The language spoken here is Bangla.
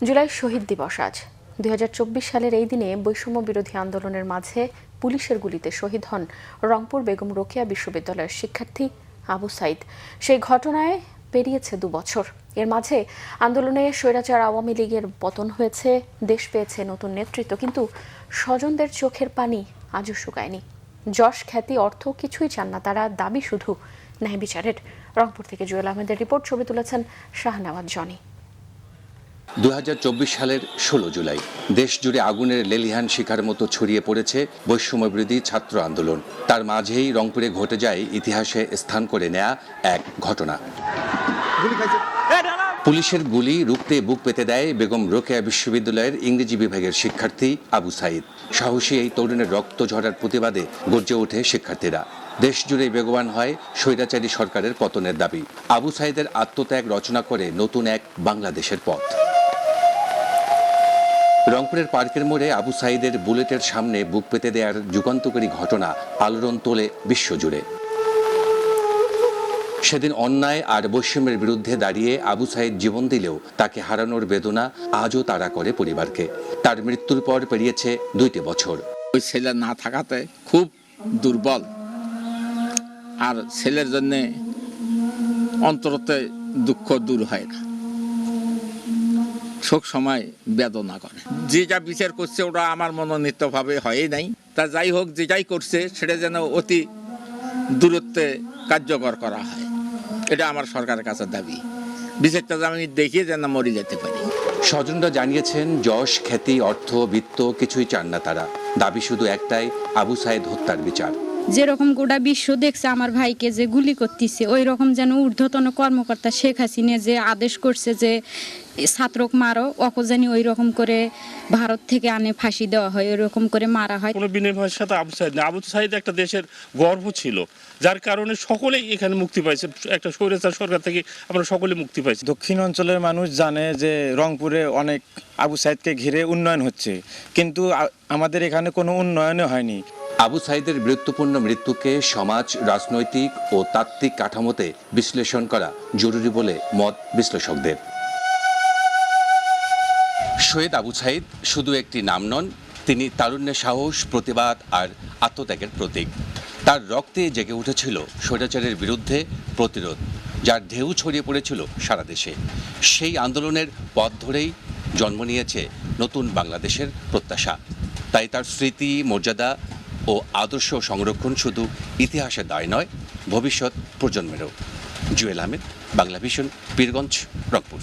জুলাই শহীদ দিবস আজ 2024 সালের এই দিনে বৈষম্য বিরোধী আন্দোলনের মাঝে পুলিশের গুলিতে শহীদ হন রংপুর বেগম রোকেয়া বিশ্ববিদ্যালয়ের শিক্ষার্থী আবু সাইদ। সেই ঘটনায় পেরিয়েছে 2 বছর। এর মাঝে আন্দোলনে স্বৈরাচার আওয়ামী লীগের পতন হয়েছে, দেশ পেয়েছে নতুন নেতৃত্ব, কিন্তু স্বজনদের চোখের পানি আজও শুকায়নি। যশ, খ্যাতি, অর্থ কিছুই চান না তারা, দাবি শুধু ন্যায় বিচারের। রংপুর থেকে জুয়েল আহমেদের রিপোর্ট, ছবি তুলেছেন শাহনেওয়াজ জনি। 2024 সালের 16 জুলাই দেশ জুড়ে আগুনের লেলিহান শিখার মতো ছড়িয়ে পড়েছে বৈষম্য বিরোধী ছাত্র আন্দোলন। তার মাঝেই রংপুরে ঘটে যায় ইতিহাসে স্থান করে নেয়া এক ঘটনা। পুলিশের গুলি রুখতে বুক পেতে দেয় বেগম রোকেয়া বিশ্ববিদ্যালয়ের ইংরেজি বিভাগের শিক্ষার্থী আবু সাইদ। সাহসী এই তরুণের রক্ত ঝরার প্রতিবাদে গর্জে ওঠে শিক্ষার্থীরা। দেশ জুড়ে বেগবান হয় স্বৈরাচারী সরকারের পতনের দাবি। আবু সাইদের আত্মত্যাগ রচনা করে নতুন এক বাংলাদেশের পথ। রংপুরের পার্কের মোড়ে আবু সাইদের বুলেটের সামনে বুক পেতে দেওয়ার যুগান্তকারী ঘটনা আলোড়ন তোলে বিশ্বজুড়ে। সেদিন অন্যায় আর বৈষম্যের বিরুদ্ধে দাঁড়িয়ে আবু সাইদ জীবন দিলেও তাকে হারানোর বেদনা আজও তাড়া করে পরিবারকে। তার মৃত্যুর পর পেরিয়েছে 2 বছর। ওই ছেলে না থাকাতে খুব দুর্বল, আর ছেলের জন্য অন্তরতে দুঃখ দূর হয় না, শোক সময় বেদনা করে। যে যা বিচার করছে ওটা আমার মনোনীতভাবে হয়ই নাই। তা যাই হোক, যে যাই করছে সেটা যেন অতি দূরত্বে কার্যকর করা হয়, এটা আমার সরকারের কাছে দাবি। বিচারটা আমি দেখিয়ে যেন মরে যেতে পারি। স্বজনরা জানিয়েছেন যশ, খ্যাতি, অর্থ, বিত্ত কিছুই চান না তারা, দাবি শুধু একটাই, আবু সাইদ হত্যার বিচার। যেরকম গোটা বিশ্ব দেখছে আমার ভাইকে যে গুলি করতেছে, ওই রকম যেন ঊর্ধ্বতন কর্মকর্তা শেখ হাসিনা যে আদেশ করছে যে ছাত্রক মারো, অকজানি ওই রকম করে ভারত থেকে আনে ফাঁসি দেওয়া হয়, ওই রকম করে মারা হয়। কোনো বিনিময়ের সাথে আবু সাইদ না। আবু সাইদ একটা দেশের গর্ব ছিল, যার কারণে সকলেই এখানে মুক্তি পাইছে। একটা স্বৈরাচার সরকার থেকে আমরা সকলে মুক্তি পাইছি। দক্ষিণ অঞ্চলের মানুষ জানে যে রংপুরে অনেক আবু সাইদকে ঘিরে উন্নয়ন হচ্ছে, কিন্তু আমাদের এখানে কোনো উন্নয়নই হয়নি। আবু সাইদের বীরত্বপূর্ণ মৃত্যুকে সমাজ, রাজনৈতিক ও তাত্ত্বিক কাঠামোতে বিশ্লেষণ করা জরুরি বলে মত বিশ্লেষকদের। শহীদ আবু সাইদ শুধু একটি নাম নন, তিনি তারুণ্যের সাহস, প্রতিবাদ আর আত্মত্যাগের প্রতীক। তার রক্তে জেগে উঠেছিল স্বৈরাচারের বিরুদ্ধে প্রতিরোধ, যার ঢেউ ছড়িয়ে পড়েছিল সারা দেশে। সেই আন্দোলনের পথ ধরেই জন্ম নিয়েছে নতুন বাংলাদেশের প্রত্যাশা। তাই তার স্মৃতি, মর্যাদা ও আদর্শ সংরক্ষণ শুধু ইতিহাসের দায় নয়, ভবিষ্যৎ প্রজন্মেরও। জুয়েল আহমেদ, বাংলা ভিশন, পীরগঞ্জ, রংপুর।